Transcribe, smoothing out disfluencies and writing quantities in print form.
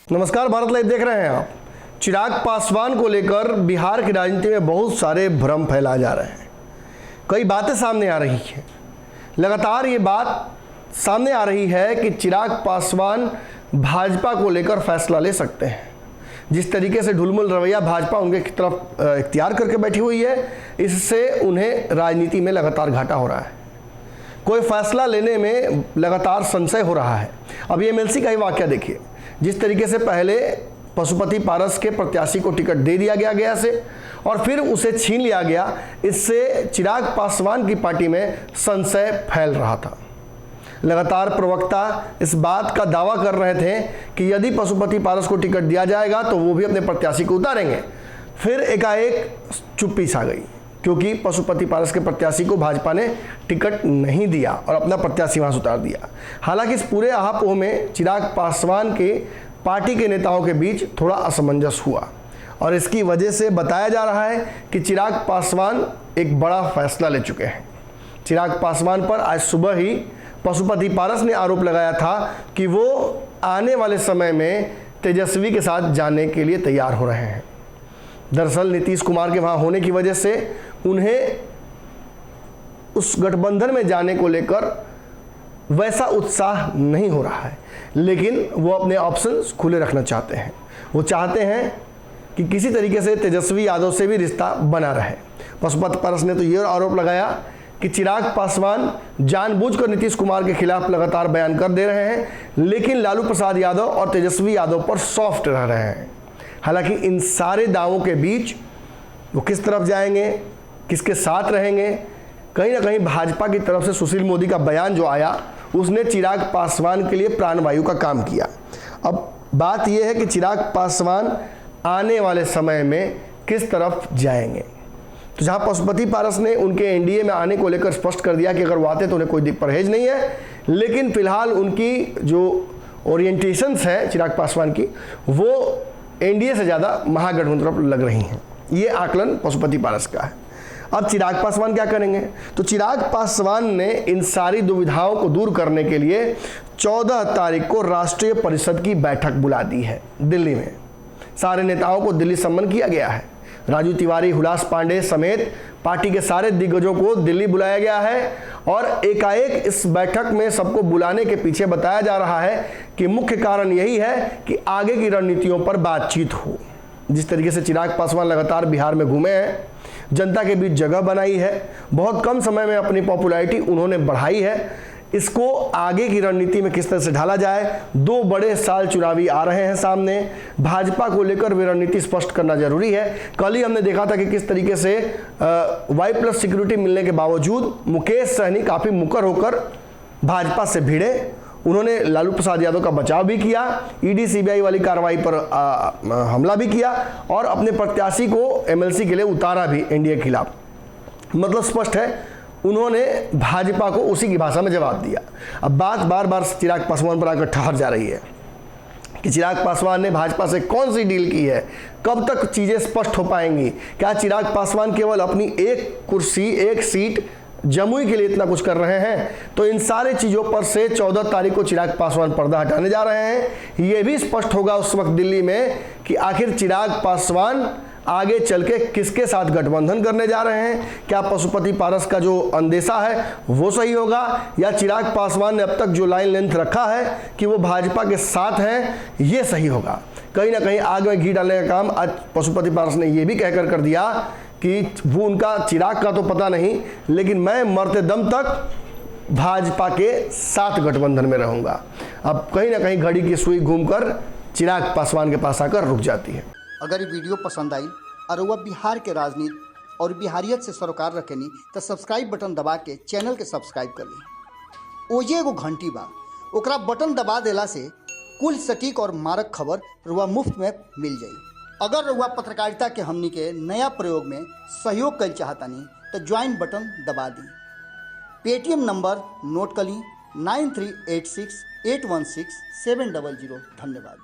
नमस्कार, भारत लाइव देख रहे हैं आप। चिराग पासवान को लेकर बिहार की राजनीति में बहुत सारे भ्रम फैलाए जा रहे हैं। कई बातें सामने आ रही हैं। लगातार ये बात सामने आ रही है कि चिराग पासवान भाजपा को लेकर फैसला ले सकते हैं। जिस तरीके से ढुलमुल रवैया भाजपा उनके तरफ इख्तियार करके बैठी हुई है, इससे उन्हें राजनीति में लगातार घाटा हो रहा है। कोई फैसला लेने में लगातार संशय हो रहा है। अब ये एमएलसी का ही वाकया देखिए। जिस तरीके से पहले पशुपति पारस के प्रत्याशी को टिकट दे दिया गया से और फिर उसे छीन लिया गया, इससे चिराग पासवान की पार्टी में संशय फैल रहा था। लगातार प्रवक्ता इस बात का दावा कर रहे थे कि यदि पशुपति पारस को टिकट दिया जाएगा तो वो भी अपने प्रत्याशी को उतारेंगे। फिर एकाएक चुप्पी छा गई, क्योंकि पशुपति पारस के प्रत्याशी को भाजपा ने टिकट नहीं दिया और अपना प्रत्याशी वहां से उतार दिया। हालांकि इस पूरे आहापोह में चिराग पासवान के पार्टी के नेताओं के बीच थोड़ा असमंजस हुआ और इसकी वजह से बताया जा रहा है कि चिराग पासवान एक बड़ा फैसला ले चुके हैं। चिराग पासवान पर आज सुबह ही पशुपति पारस ने आरोप लगाया था कि वो आने वाले समय में तेजस्वी के साथ जाने के लिए तैयार हो रहे हैं। दरअसल नीतीश कुमार के वहां होने की वजह से उन्हें उस गठबंधन में जाने को लेकर वैसा उत्साह नहीं हो रहा है, लेकिन वो अपने ऑप्शंस खुले रखना चाहते हैं। वो चाहते हैं कि किसी तरीके से तेजस्वी यादव से भी रिश्ता बना रहे। पशुपति पारस ने तो ये आरोप लगाया कि चिराग पासवान जानबूझकर नीतीश कुमार के खिलाफ लगातार बयान कर दे रहे हैं, लेकिन लालू प्रसाद यादव और तेजस्वी यादव पर सॉफ्ट रह रहे हैं। हालांकि इन सारे दावों के बीच वो किस तरफ जाएंगे, किसके साथ रहेंगे, कहीं ना कहीं भाजपा की तरफ से सुशील मोदी का बयान जो आया, उसने चिराग पासवान के लिए प्राणवायु का काम किया। अब बात यह है कि चिराग पासवान आने वाले समय में किस तरफ जाएंगे। तो जहां पशुपति पारस ने उनके एनडीए में आने को लेकर स्पष्ट कर दिया कि अगर वो आते तो उन्हें कोई परहेज नहीं है, लेकिन फिलहाल उनकी जो ओरिएंटेशंस है चिराग पासवान की, वो एनडीए से ज़्यादा महागठबंधन तरफ लग रही हैं। ये आकलन पशुपति पारस का है। अब चिराग पासवान क्या करेंगे? तो चिराग पासवान ने इन सारी दुविधाओं को दूर करने के लिए 14 तारीख को राष्ट्रीय परिषद की बैठक बुला दी है दिल्ली में। सारे नेताओं को दिल्ली सम्मन किया गया है। राजू तिवारी, हुलास पांडे समेत पार्टी के सारे दिग्गजों को दिल्ली बुलाया गया है और एकाएक इस बैठक में सबको बुलाने के पीछे बताया जा रहा है कि मुख्य कारण यही है कि आगे की रणनीतियों पर बातचीत हो। जिस तरीके से चिराग पासवान लगातार बिहार में घूमे हैं, जनता के बीच जगह बनाई है, बहुत कम समय में अपनी पॉपुलैरिटी उन्होंने बढ़ाई है, इसको आगे की रणनीति में किस तरह से ढाला जाए। 2 बड़े साल चुनावी आ रहे हैं सामने, भाजपा को लेकर वे रणनीति स्पष्ट करना जरूरी है। कल ही हमने देखा था कि किस तरीके से Y+ सिक्योरिटी मिलने के बावजूद मुकेश सहनी काफ़ी मुकर होकर भाजपा से भिड़े। उन्होंने लालू प्रसाद यादव का बचाव भी किया, ईडी सीबीआई वाली कार्रवाई पर हमला भी किया और अपने प्रत्याशी को एमएलसी के लिए उतारा भी एनडीए के खिलाफ। मतलब स्पष्ट है, उन्होंने भाजपा को उसी की भाषा में जवाब दिया। अब बात बार बार चिराग पासवान पर आकर ठहर जा रही है कि चिराग पासवान ने भाजपा से कौन सी डील की है, कब तक चीज़ें स्पष्ट हो पाएंगी। क्या चिराग पासवान केवल अपनी एक कुर्सी, एक सीट जमुई के लिए इतना कुछ कर रहे हैं? तो इन सारे चीज़ों पर से 14 तारीख को चिराग पासवान पर्दा हटाने जा रहे हैं। ये भी स्पष्ट होगा उस वक्त दिल्ली में कि आखिर चिराग पासवान आगे चल के किसके साथ गठबंधन करने जा रहे हैं। क्या पशुपति पारस का जो अंदेशा है वो सही होगा, या चिराग पासवान ने अब तक जो लाइन लेंथ रखा है कि वो भाजपा के साथ हैं, ये सही होगा। कहीं ना कहीं आग में घी डालने का काम आज पशुपति पारस ने ये भी कहकर कर दिया कि वो उनका चिराग का तो पता नहीं, लेकिन मैं मरते दम तक भाजपा के साथ गठबंधन में रहूंगा। अब कहीं ना कहीं घड़ी की सुई घूमकर चिराग पासवान के पास आकर रुक जाती है। अगर ये वीडियो पसंद आई और वह बिहार के राजनीति और बिहारियत से सरोकार रखेनी तो सब्सक्राइब बटन दबा के चैनल के सब्सक्राइब कर ली। ओजे एगो घंटी बा, ओकरा बटन दबा देला से कुल सटीक और मारक खबर रुआ मुफ्त में मिल जाई। अगर रुआ पत्रकारिता के हमनी के नया प्रयोग में सहयोग कर चाहतानी तो ज्वाइन बटन दबा दी। पेटीएम नंबर नोट कर ली 9386816700। धन्यवाद।